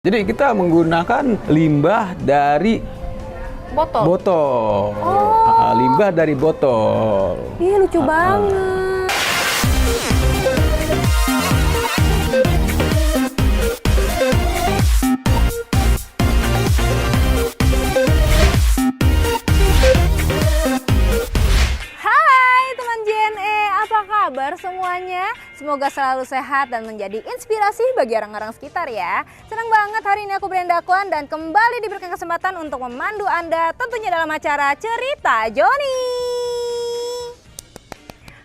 Jadi kita menggunakan limbah dari botol. Limbah dari botol. Ih, lucu banget. Hai teman JNE, apa kabar semuanya? Semoga selalu sehat dan menjadi inspirasi bagi orang-orang sekitar ya. Senang banget hari ini aku Brenda Kwan dan kembali diberikan kesempatan untuk memandu Anda tentunya dalam acara Cerita Joni.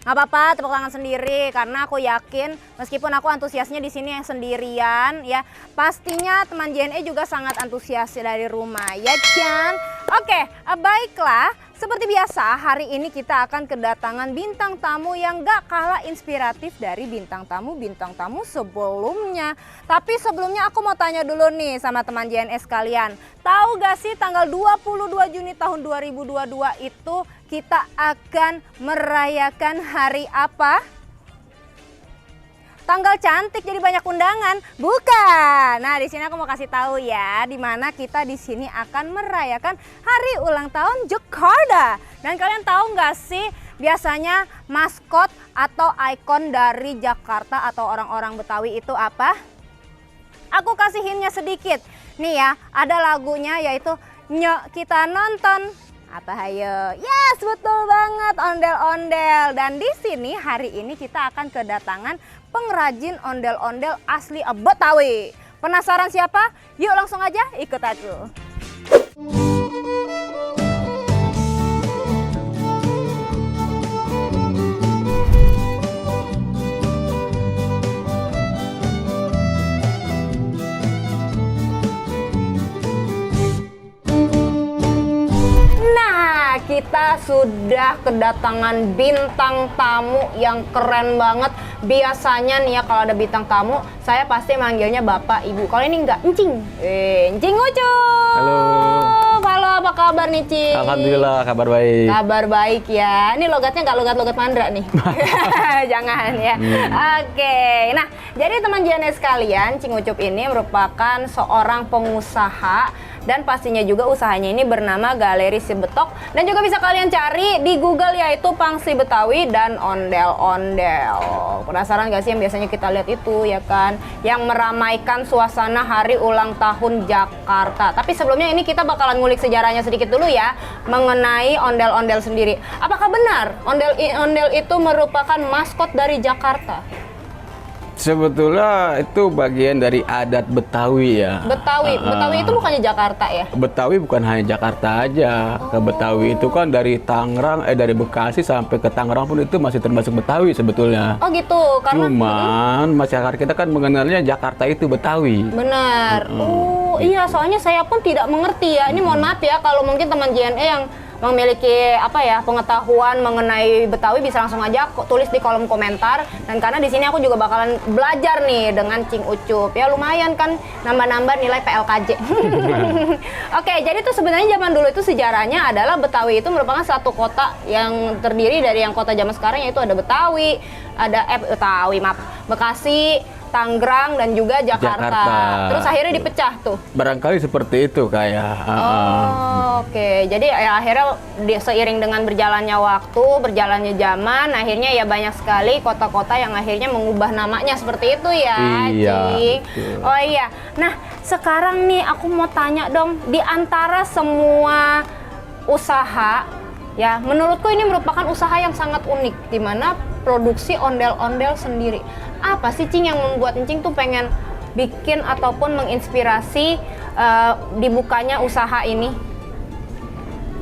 Gak apa-apa tepuk tangan sendiri karena aku yakin meskipun aku antusiasnya di sini yang sendirian ya, pastinya teman JNE juga sangat antusias dari rumah ya kan? Oke, baiklah. Seperti biasa, hari ini kita akan kedatangan bintang tamu yang gak kalah inspiratif dari bintang tamu sebelumnya. Tapi sebelumnya aku mau tanya dulu nih sama teman JNS kalian. Tahu gak sih tanggal 22 Juni tahun 2022 itu kita akan merayakan hari apa? Tanggal cantik jadi banyak undangan, bukan? Nah, di sini aku mau kasih tahu ya, di mana kita di sini akan merayakan hari ulang tahun Jakarta. Dan kalian tahu nggak sih, biasanya maskot atau ikon dari Jakarta atau orang-orang Betawi itu apa? Aku kasih hintnya sedikit. Nih ya, ada lagunya yaitu Nyok Kita Nonton. Apa hayo? Yes, betul banget, ondel-ondel. Dan di sini hari ini kita akan kedatangan pengrajin ondel-ondel asli Betawi. Penasaran siapa? Yuk langsung aja ikut aku. Kita sudah kedatangan bintang tamu yang keren banget. Biasanya nih ya kalau ada bintang tamu, saya pasti manggilnya Bapak Ibu. Kalau ini enggak, Encing. Encing Ucup. Halo. Halo, apa kabar nih, Cing? Alhamdulillah, kabar baik. Kabar baik ya. Ini logatnya nggak logat-logat Mandra nih. Jangan ya. Oke. Nah, jadi teman JNS sekalian, Cing Ucup ini merupakan seorang pengusaha. Dan pastinya juga usahanya ini bernama Galeri Si Betok. Dan juga bisa kalian cari di Google yaitu Pangsi Betawi dan Ondel-Ondel. Penasaran gak sih yang biasanya kita lihat itu ya kan? Yang meramaikan suasana hari ulang tahun Jakarta. Tapi sebelumnya ini kita bakalan ngulik sejarahnya sedikit dulu ya. Mengenai ondel-ondel sendiri. Apakah benar ondel-ondel itu merupakan maskot dari Jakarta? Sebetulnya itu bagian dari adat Betawi ya. Betawi itu bukannya Jakarta ya? Betawi bukan hanya Jakarta aja. Ke Betawi itu kan dari Tangerang, dari Bekasi sampai ke Tangerang pun itu masih termasuk Betawi sebetulnya. Oh gitu, karena cuman masyarakat kita kan mengenalnya Jakarta itu Betawi. Benar. Oh iya, soalnya saya pun tidak mengerti ya. Ini mohon maaf ya kalau mungkin teman JNE yang memiliki pengetahuan mengenai Betawi bisa langsung aja tulis di kolom komentar. Dan karena di sini aku juga bakalan belajar nih dengan Cing Ucup. Ya lumayan kan nambah-nambah nilai PLKJ. Oke, jadi tuh sebenarnya zaman dulu itu sejarahnya adalah Betawi itu merupakan satu kota yang terdiri dari yang kota zaman sekarang yaitu ada Betawi, Bekasi, Tangerang dan juga Jakarta. Terus akhirnya dipecah tuh. Barangkali seperti itu kayak. Oke. Jadi ya akhirnya seiring dengan berjalannya waktu, berjalannya zaman, akhirnya ya banyak sekali kota-kota yang akhirnya mengubah namanya seperti itu ya, Iya. Cing. Oh iya. Nah, sekarang nih aku mau tanya dong, di antara semua usaha ya, menurutku ini merupakan usaha yang sangat unik di mana produksi ondel-ondel sendiri. Apa sih, Cing, yang membuat Cing tuh pengen bikin ataupun menginspirasi dibukanya usaha ini?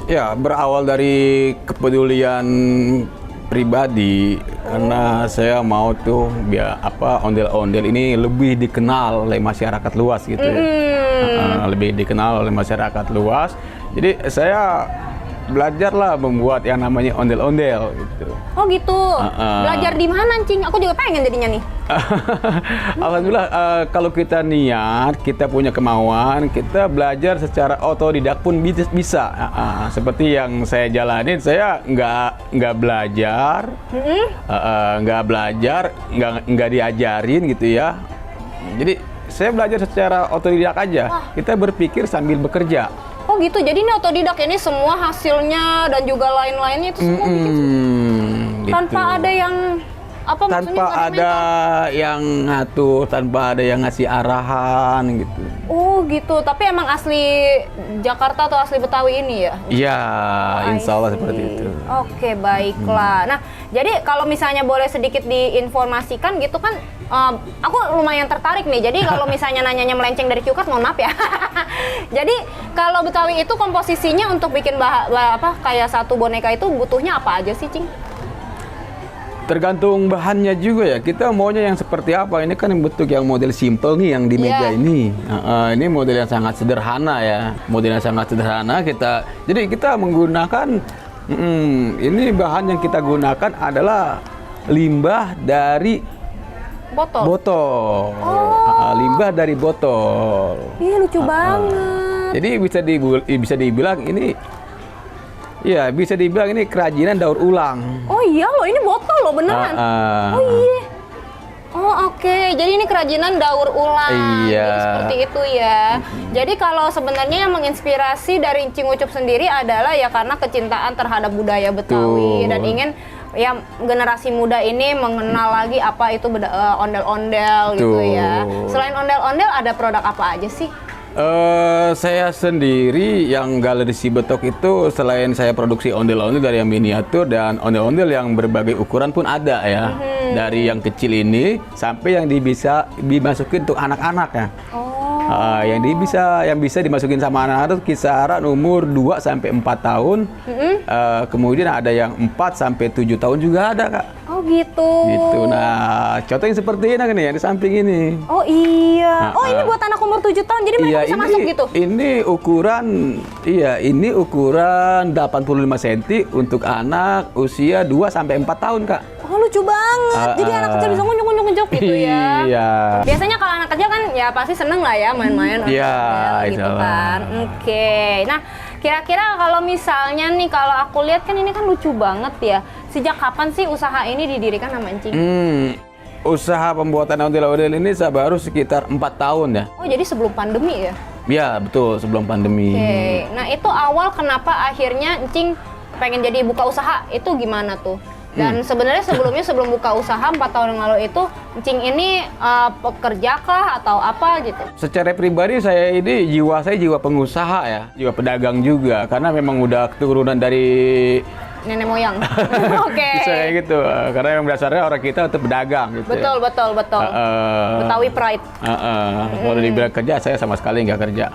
Ya, berawal dari kepedulian pribadi karena saya mau tuh ondel-ondel ini lebih dikenal oleh masyarakat luas gitu ya. Lebih dikenal oleh masyarakat luas. Jadi saya belajarlah membuat yang namanya ondel-ondel gitu. Oh gitu. Belajar di mana, Cing? Aku juga pengen jadinya nih. Alhamdulillah, kalau kita niat, kita punya kemauan, kita belajar secara otodidak pun bisa. Seperti yang saya jalanin, saya nggak belajar, nggak diajarin gitu ya. Jadi saya belajar secara otodidak aja. Kita berpikir sambil bekerja. Oh gitu, jadi ini otodidak, ini semua hasilnya dan juga lain-lainnya itu semua bikin Gitu. tanpa ada yang apa maksudnya Tanpa ada yang ngatur, tanpa ada yang ngasih arahan gitu. Oh gitu, tapi emang asli Jakarta atau asli Betawi ini ya? Iya, Oh, I insya Allah see. seperti itu. Oke, baiklah. Nah, jadi kalau misalnya boleh sedikit diinformasikan gitu kan, aku lumayan tertarik nih. Jadi kalau misalnya nanyanya melenceng dari Qcard, mohon maaf ya. Jadi kalau Betawi itu komposisinya untuk bikin apa kayak satu boneka itu butuhnya apa aja sih, Cing? Tergantung bahannya juga ya. Kita maunya yang seperti apa. Ini kan bentuk yang model simple nih yang di meja Iya. ini. Ini model yang sangat sederhana ya. Model yang sangat sederhana Jadi kita menggunakan ini bahan yang kita gunakan adalah limbah dari Botol. botol. Oh. Limbah dari botol. Ih, lucu banget. Jadi bisa dibilang ini ya bisa dibilang ini kerajinan daur ulang. Oh iya loh, ini botol loh beneran. Oh iya. Oh oke, jadi ini kerajinan daur ulang. Iya. Jadi seperti itu ya. Jadi kalau sebenarnya yang menginspirasi dari Cing Ucup sendiri adalah ya karena kecintaan terhadap budaya Betawi Betul. dan ingin ya generasi muda ini mengenal lagi apa itu ondel-ondel gitu ya. Betul. Selain ondel-ondel ada produk apa aja sih? Saya sendiri yang Galeri Sibetok itu selain saya produksi ondel-ondel dari yang miniatur dan ondel-ondel yang berbagai ukuran pun ada ya. Dari yang kecil ini sampai yang bisa dimasukin untuk anak-anak ya. Yang bisa dimasukin sama anak-anak itu kisaran umur 2 sampai 4 tahun. Kemudian ada yang 4 sampai 7 tahun juga ada, Kak. Oh gitu. Gitu. Nah, contohnya seperti ini kan yang di samping ini. Oh iya. Oh ini buat anak umur 7 tahun, jadi mereka bisa masuk gitu? Ini ukuran 85 cm untuk anak usia 2 sampai 4 tahun, Kak. Oh lucu banget. Jadi anak kecil bisa ngunjuk-ngunjuk gitu ya. Iya. Biasanya kalau anak kecil kan ya pasti seneng lah ya main-main Iya, gitu insya Allah. kan. Oke. Nah, kira-kira kalau misalnya nih kalau aku lihat kan ini kan lucu banget ya. Sejak kapan sih usaha ini didirikan sama Encing? Usaha pembuatan ondel-ondel ini saya baru sekitar 4 tahun ya. Oh, jadi sebelum pandemi ya? Ya, betul, sebelum pandemi. Oke. Nah, itu awal kenapa akhirnya Encing pengen jadi buka usaha itu gimana tuh? Dan sebenarnya sebelum buka usaha 4 tahun yang lalu itu Encing ini pekerja kah atau apa gitu? Secara pribadi saya jiwa pengusaha ya, jiwa pedagang juga karena memang udah keturunan dari Nenek moyang. Oke. bisa kayak gitu. Karena memang dasarnya orang kita untuk berdagang gitu. Betul, ya. betul. Betawi pride. Kalau dibilang kerja saya sama sekali nggak kerja.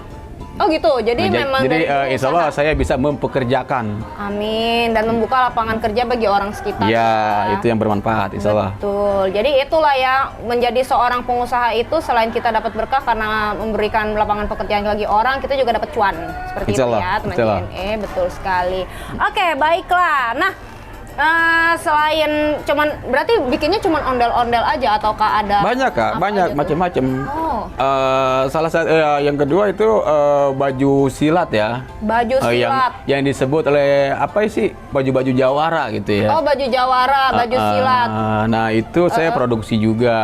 Oh gitu, jadi memang jadi dari insya Allah saya bisa mempekerjakan. Amin, dan membuka lapangan kerja bagi orang sekitar. Ya, itu yang bermanfaat, insya Allah. Betul. Jadi itulah ya, menjadi seorang pengusaha itu selain kita dapat berkah karena memberikan lapangan pekerjaan bagi orang, kita juga dapat cuan. Seperti itu Insyaallah, ya, teman insyaallah. JNE. Betul sekali. Oke, baiklah. Nah, selain cuman berarti bikinnya cuman ondel-ondel aja ataukah ada Banyak, Kak, apa banyak aja tuh? macam-macam. Oh. Salah satu yang kedua itu baju silat ya. Baju silat. Yang disebut oleh apa sih baju-baju jawara gitu ya. Oh, baju jawara, baju silat. Nah itu saya produksi juga.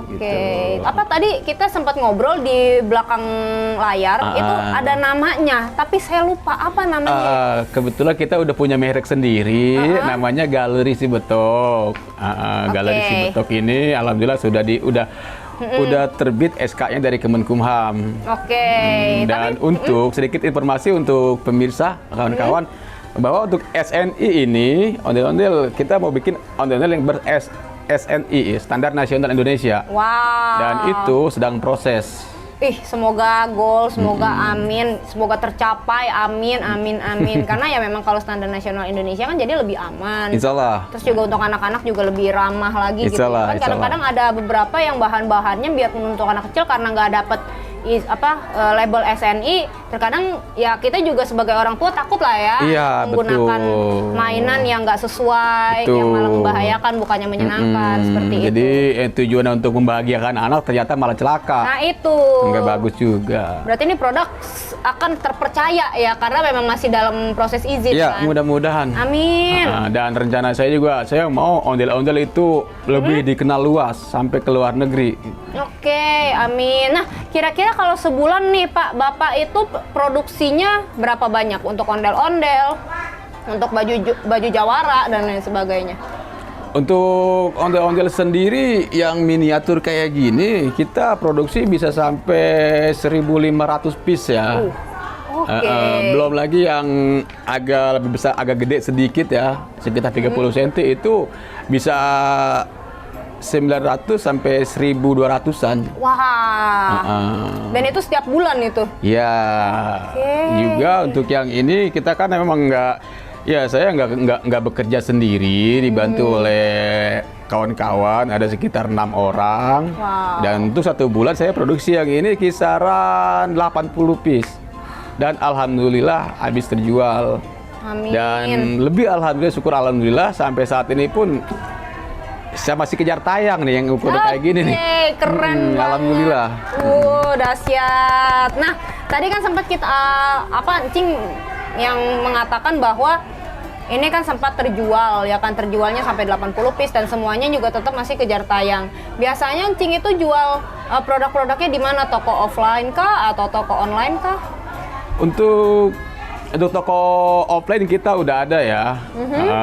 Oke. Gitu. Apa tadi kita sempat ngobrol di belakang layar itu ada namanya, tapi saya lupa apa namanya. Kebetulan kita udah punya merek sendiri, namanya Galeri Sibetok. Galeri Sibetok ini alhamdulillah udah terbit SK-nya dari Kemenkumham. Oke. Dan untuk sedikit informasi untuk pemirsa, kawan-kawan, bahwa untuk SNI ini, ondel-ondel, kita mau bikin ondel-ondel yang ber-SNI, Standar Nasional Indonesia. Wow. Dan itu sedang proses. Semoga goal, semoga amin, semoga tercapai, amin. Karena ya memang kalau standar nasional Indonesia kan jadi lebih aman. Insya Allah. Terus juga untuk anak-anak juga lebih ramah lagi gitu. Insyaallah, Kan kadang-kadang ada beberapa yang bahan-bahannya biar untuk anak kecil karena nggak dapet label SNI, terkadang ya kita juga sebagai orang tua takut lah ya Iya, menggunakan betul. mainan yang nggak sesuai, Betul. yang malah membahayakan bukannya menyenangkan seperti itu. Jadi tujuannya untuk membahagiakan anak ternyata malah celaka. Nah itu. Nggak bagus juga. Berarti ini produk akan terpercaya ya karena memang masih dalam proses izin Ya, kan. mudah-mudahan. Amin. Dan rencana saya juga, saya mau ondel-ondel itu lebih dikenal luas sampai ke luar negeri. Oke, amin. Nah, kira-kira kalau sebulan nih Pak, Bapak itu produksinya berapa banyak untuk ondel-ondel, untuk baju jawara dan lain sebagainya? Untuk ondel-ondel sendiri yang miniatur kayak gini, kita produksi bisa sampai 1.500 piece ya. Oke. Belum lagi yang agak lebih besar, agak gede sedikit ya, sekitar 30 cm itu bisa 900 sampai 1.200-an. Wah. Dan itu setiap bulan itu? Ya, Oke. juga untuk yang ini kita kan memang saya nggak bekerja sendiri, dibantu oleh kawan-kawan, ada sekitar 6 orang. Wow. Dan untuk satu bulan saya produksi yang ini kisaran 80 piece. Dan alhamdulillah habis terjual. Amin. Dan lebih alhamdulillah, syukur alhamdulillah sampai saat ini pun saya masih kejar tayang nih yang udah kayak gini nih. Keren banget. Alhamdulillah. Dahsyat. Nah, tadi kan sempat kita Encing yang mengatakan bahwa ini kan sempat terjual, ya kan terjualnya sampai 80 piece dan semuanya juga tetap masih kejar tayang. Biasanya Encing itu jual produk-produknya di mana? Toko offline kah atau toko online kah? Untuk toko offline kita udah ada ya,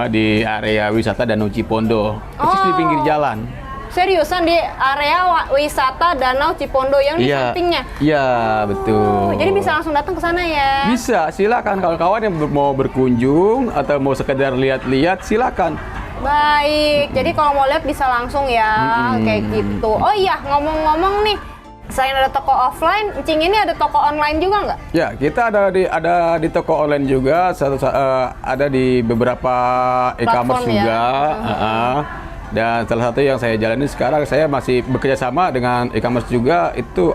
di area wisata Danau Cipondo, persis di pinggir jalan. Seriusan di area wisata Danau Cipondo yang di sampingnya? Iya, betul. Jadi bisa langsung datang ke sana ya? Bisa, silakan kawan-kawan yang mau berkunjung atau mau sekedar lihat-lihat, silakan. Baik, jadi kalau mau lihat bisa langsung ya, kayak gitu. Oh iya, ngomong-ngomong nih, selain ada toko offline, Encing ini ada toko online juga nggak? Ya, kita ada di toko online juga, ada di beberapa e-commerce Platform ya? juga. Dan salah satu yang saya jalani sekarang, saya masih bekerja sama dengan e-commerce juga, itu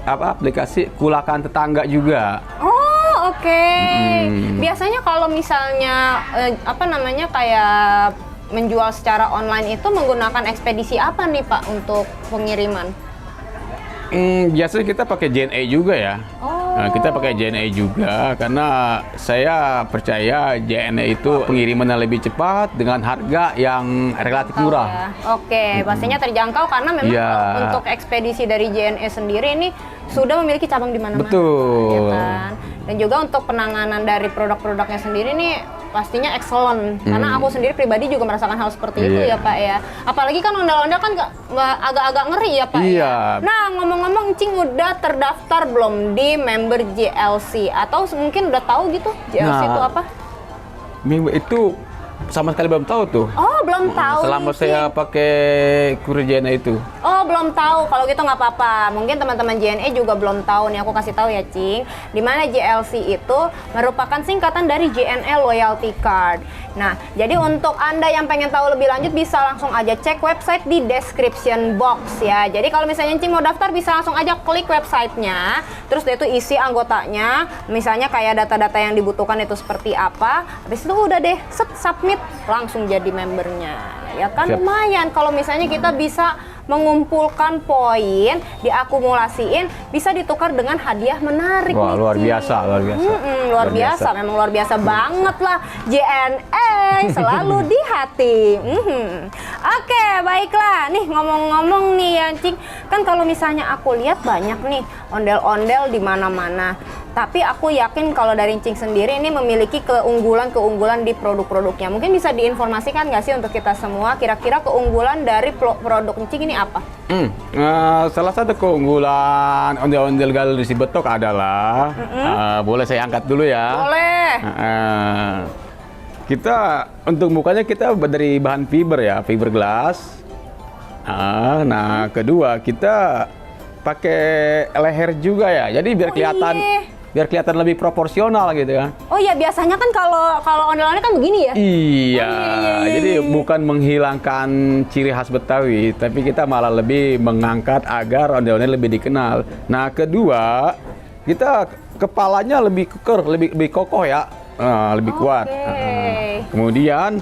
aplikasi Kulakan Tetangga juga. Oh, oke. Biasanya kalau misalnya kayak menjual secara online itu menggunakan ekspedisi apa nih Pak untuk pengiriman? Biasanya kita pakai JNE juga ya. Nah, kita pakai JNE juga karena saya percaya JNE itu pengirimannya lebih cepat dengan harga yang relatif murah. Ya. Oke, pastinya terjangkau karena memang untuk ekspedisi dari JNE sendiri ini sudah memiliki cabang di mana-mana. Betul. Ya kan? Dan juga untuk penanganan dari produk-produknya sendiri nih pastinya excellent. Karena aku sendiri pribadi juga merasakan hal seperti itu ya Pak ya. Apalagi kan ondel-ondel kan agak-agak ngeri ya Pak ya. Nah ngomong-ngomong Encing udah terdaftar belum di member JLC? Atau mungkin udah tahu gitu JLC itu apa? Itu sama sekali belum tahu tuh. Oh belum tahu. Selama saya pakai kurir JNE itu. Oh belum tahu, kalau gitu nggak apa-apa. Mungkin teman-teman JNE juga belum tahu nih, aku kasih tahu ya Cing. Dimana JLC itu merupakan singkatan dari JNE Loyalty Card. Nah, jadi untuk Anda yang pengen tahu lebih lanjut bisa langsung aja cek website di description box ya. Jadi kalau misalnya Cing mau daftar bisa langsung aja klik websitenya, terus dia itu isi anggotanya, misalnya kayak data-data yang dibutuhkan itu seperti apa. Habis itu udah deh, submit langsung jadi membernya. Ya kan lumayan kalau misalnya kita bisa mengumpulkan poin, diakumulasiin, bisa ditukar dengan hadiah menarik. Wah, luar biasa, luar biasa. Luar biasa, memang luar biasa banget lah. JNE selalu di hati. Oke, baiklah. Nih ngomong-ngomong nih ya, Cing, kan kalau misalnya aku lihat banyak nih ondel-ondel di mana-mana. Tapi aku yakin kalau dari Encing sendiri ini memiliki keunggulan-keunggulan di produk-produknya. Mungkin bisa diinformasikan nggak sih untuk kita semua, kira-kira keunggulan dari produk Encing ini apa? Salah satu keunggulan ondel-ondel galeri si betok adalah, boleh saya angkat dulu ya? Boleh. Kita untuk mukanya kita dari bahan fiber ya, fiberglass. Nah, kedua kita pakai leher juga ya, jadi biar kelihatan lebih proporsional gitu kan. Oh iya, biasanya kan kalau ondel-ondel kan begini ya? Iya, jadi bukan menghilangkan ciri khas Betawi, tapi kita malah lebih mengangkat agar ondel-ondel lebih dikenal. Nah, kedua, kita kepalanya lebih keker, lebih kokoh ya, lebih kuat. Kemudian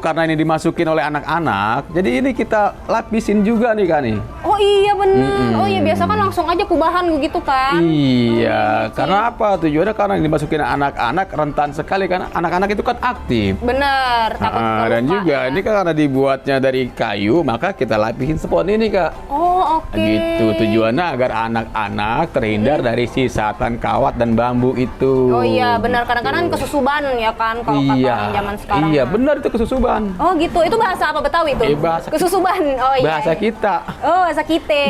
karena ini dimasukin oleh anak-anak, jadi ini kita lapisin juga nih Kak nih. Oh iya bener. Oh iya biasa kan langsung aja kubahan begitu kan. Iya, karena apa? Tujuannya karena ini dimasukin anak-anak rentan sekali karena anak-anak itu kan aktif. Bener, takut kelupa, dan juga ya. ini kan karena dibuatnya dari kayu, maka kita lapisin spons ini Kak. Oh oke. Gitu, tujuannya agar anak-anak terhindar dari sisatan kawat dan bambu itu. Oh iya benar, kadang-kadang kesusuban ya kan kalau kata orang zaman sekarang. Iya, mah. benar itu kesusuban. Oh gitu, itu bahasa apa Betawi itu? Bahasa kesusuban. Oh iya. Bahasa kita. Oh bahasa kita,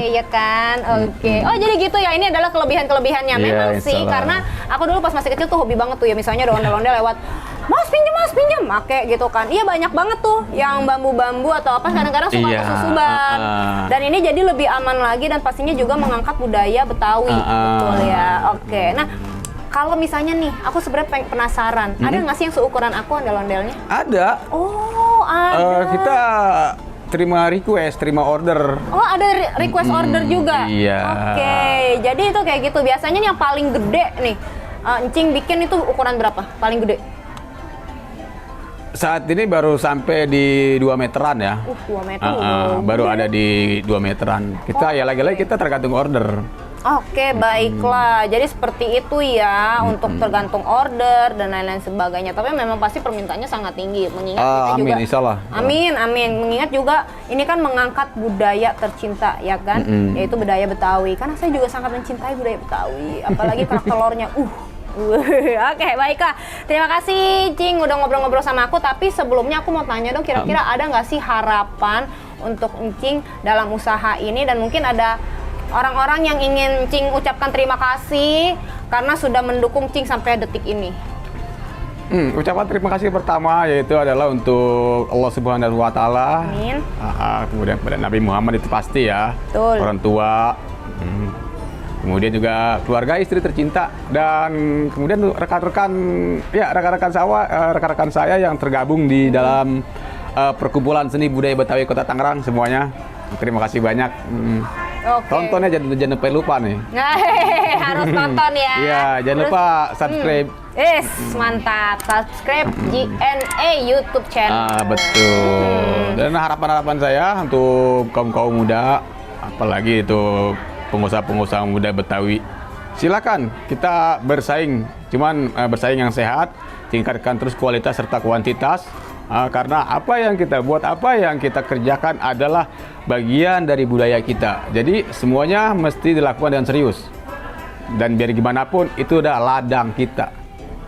ya kan? Oke. Oh jadi gitu ya, ini adalah kelebihan-kelebihannya. Memang sih, insyaallah. karena aku dulu pas masih kecil tuh hobi banget tuh ya, misalnya ada ondel-ondel lewat, mas pinjam, make gitu kan. Iya banyak banget tuh yang bambu-bambu atau apa kadang-kadang suka kesusuban. Dan ini jadi lebih aman lagi dan pastinya juga mengangkat budaya Betawi, betul ya. Oke. Nah, kalau misalnya nih, aku sebenarnya penasaran, ada nggak sih yang seukuran aku ondel-ondelnya? Ada. Oh, ada. Kita terima request, terima order. Oh, ada request order juga? Iya. Oke, jadi itu kayak gitu. Biasanya yang paling gede nih, Encing bikin itu ukuran berapa? Paling gede? Saat ini baru sampai di 2 meteran ya. 2 meter. Baru ada di 2 meteran. Kita ya lagi-lagi kita tergantung order. Oke, baiklah. Jadi seperti itu ya, untuk tergantung order dan lain-lain sebagainya. Tapi memang pasti permintaannya sangat tinggi. Mengingat kita amin, juga, insyaallah. Amin. Mengingat juga ini kan mengangkat budaya tercinta ya kan, yaitu budaya Betawi. Karena saya juga sangat mencintai budaya Betawi, apalagi kerak telurnya. Oke, baiklah. Terima kasih Cing udah ngobrol-ngobrol sama aku. Tapi sebelumnya aku mau tanya dong, kira-kira ada nggak sih harapan untuk Encing dalam usaha ini, dan mungkin ada orang-orang yang ingin Cing ucapkan terima kasih karena sudah mendukung Cing sampai detik ini. Ucapan terima kasih pertama yaitu adalah untuk Allah Subhanahu wa Ta'ala. Amin. Kemudian kepada Nabi Muhammad itu pasti ya. Betul. Orang tua. Kemudian juga keluarga, istri tercinta, dan kemudian rekan-rekan saya yang tergabung di dalam perkumpulan seni budaya Betawi Kota Tangerang semuanya. Terima kasih banyak. Oke. Tontonnya jangan lupa nih. Harus nonton ya. Iya, jangan lupa subscribe. Mantap. Subscribe JNA YouTube channel. Betul. Dan harapan-harapan saya untuk kaum muda, apalagi itu pengusaha-pengusaha muda Betawi, silakan kita bersaing. Cuman bersaing yang sehat, tingkatkan terus kualitas serta kuantitas. Karena apa yang kita buat, apa yang kita kerjakan adalah bagian dari budaya kita. Jadi semuanya mesti dilakukan dengan serius. Dan biar gimana pun itu udah ladang kita.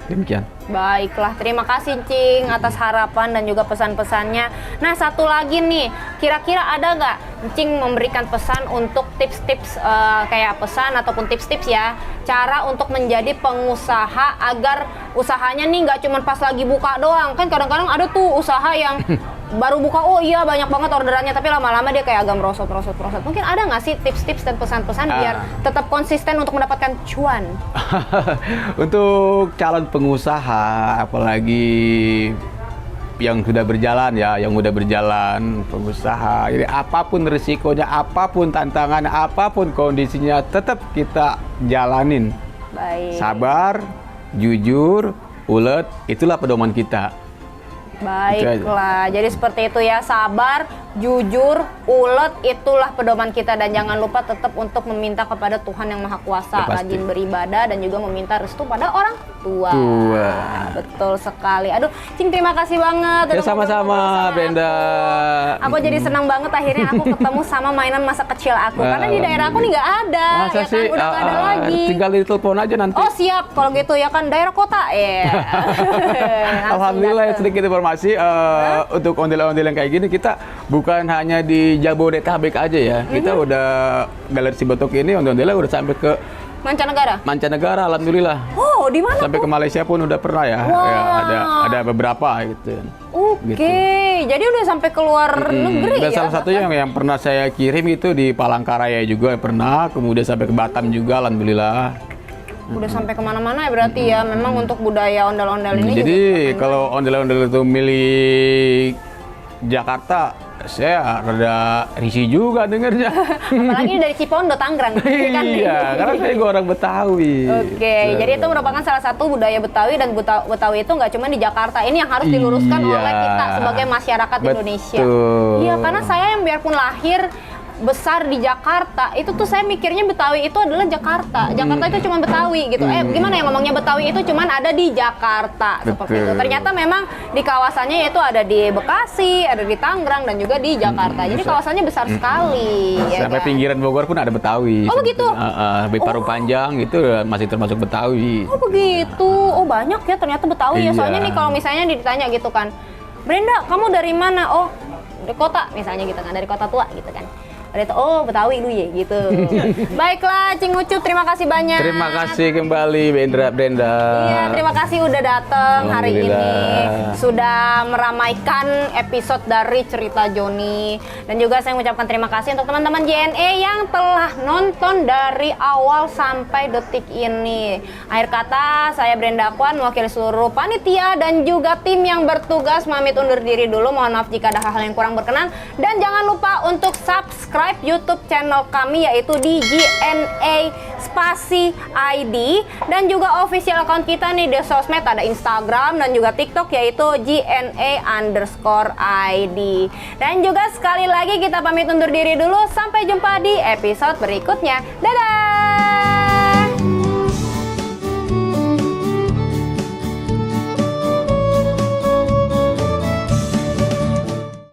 Demikian. Baiklah, terima kasih Cing atas harapan dan juga pesan-pesannya. Nah, satu lagi nih, kira-kira ada nggak Cing memberikan pesan untuk tips-tips kayak pesan ataupun tips-tips ya, cara untuk menjadi pengusaha agar usahanya nih nggak cuma pas lagi buka doang. Kan kadang-kadang ada tuh usaha yang baru buka, oh iya banyak banget orderannya, tapi lama-lama dia kayak agak merosot. Mungkin ada nggak sih tips-tips dan pesan-pesan biar tetap konsisten untuk mendapatkan cuan? Untuk calon pengusaha, apalagi yang sudah berjalan ya, yang udah berjalan pengusaha, jadi apapun risikonya, apapun tantangan, apapun kondisinya, tetap kita jalanin. Baik. Sabar, jujur, ulet, itulah pedoman kita. Baiklah, jadi seperti itu ya, sabar, jujur, ulet, itulah pedoman kita. Dan jangan lupa tetap untuk meminta kepada Tuhan Yang Maha Kuasa, rajin beribadah dan juga meminta restu pada orang tua. Betul sekali. Aduh, Cing terima kasih banget. Ya sama-sama Brenda. Aku jadi senang banget akhirnya aku ketemu sama mainan masa kecil aku. Karena di daerah aku nih nggak ada, masa ya kan? sih? Udah nggak ada lagi. Tinggal ditelepon aja nanti. Oh siap, kalau gitu ya kan daerah kota ya. Alhamdulillah ya, sedikit informasi untuk ondel-ondel yang kayak gini, kita bukan hanya di Jabodetabek aja ya. Kita udah Galeri Sibotok ini ondel-ondelnya udah sampai ke mancanegara, alhamdulillah. Oh, di mana? Sampai ke Malaysia pun udah pernah ya. Wow. Ya ada beberapa gitu. Oke, jadi udah sampai ke luar negeri dan ya. salah satunya yang pernah saya kirim itu di Palangkaraya juga pernah, kemudian sampai ke Batam juga, alhamdulillah. Udah sampai kemana-mana ya berarti ya. Memang untuk budaya ondel-ondel ini jadi juga kalau ondel-ondel itu milik Jakarta, saya rada risih juga dengernya. Apalagi dari Cipondo, Tangerang. Kan? Iya, karena saya juga orang Betawi. Oke, jadi itu merupakan salah satu budaya Betawi dan Betawi itu nggak cuma di Jakarta. Ini yang harus diluruskan Iya. oleh kita sebagai masyarakat Indonesia. Betul. Iya, karena saya yang biarpun lahir besar di Jakarta, itu tuh saya mikirnya Betawi itu adalah Jakarta. Jakarta itu cuma Betawi gitu. Gimana ya ngomongnya Betawi itu cuma ada di Jakarta seperti itu. Betul. Ternyata memang di kawasannya itu ada di Bekasi, ada di Tangerang dan juga di Jakarta. Jadi kawasannya besar sekali. Ya Sampai kan? pinggiran Bogor pun ada Betawi. Oh, begitu? Lebih Parung Panjang itu masih termasuk Betawi. Oh begitu, oh banyak ya ternyata Betawi ya. Iya. Soalnya nih kalau misalnya ditanya gitu kan, Brenda kamu dari mana? Oh dari kota misalnya gitu kan, dari kota tua gitu kan. Ada itu, oh Betawi lu ya gitu. Baiklah Cing Ucup, terima kasih banyak. Terima kasih kembali Brenda. Iya, terima kasih udah datang hari ini. Alhamdulillah. Sudah meramaikan episode dari Cerita Joni. Dan juga saya mengucapkan terima kasih untuk teman-teman JNE yang telah nonton dari awal sampai detik ini. Akhir kata, saya Brenda Kwan, mewakili seluruh panitia dan juga tim yang bertugas pamit undur diri dulu. Mohon maaf jika ada hal-hal yang kurang berkenan. Dan jangan lupa untuk subscribe YouTube channel kami yaitu di JNE Spasi ID dan juga official account kita nih di sosmed ada Instagram dan juga TikTok yaitu JNE_ID. Dan juga sekali lagi kita pamit undur diri dulu, sampai jumpa di episode berikutnya. Dadah.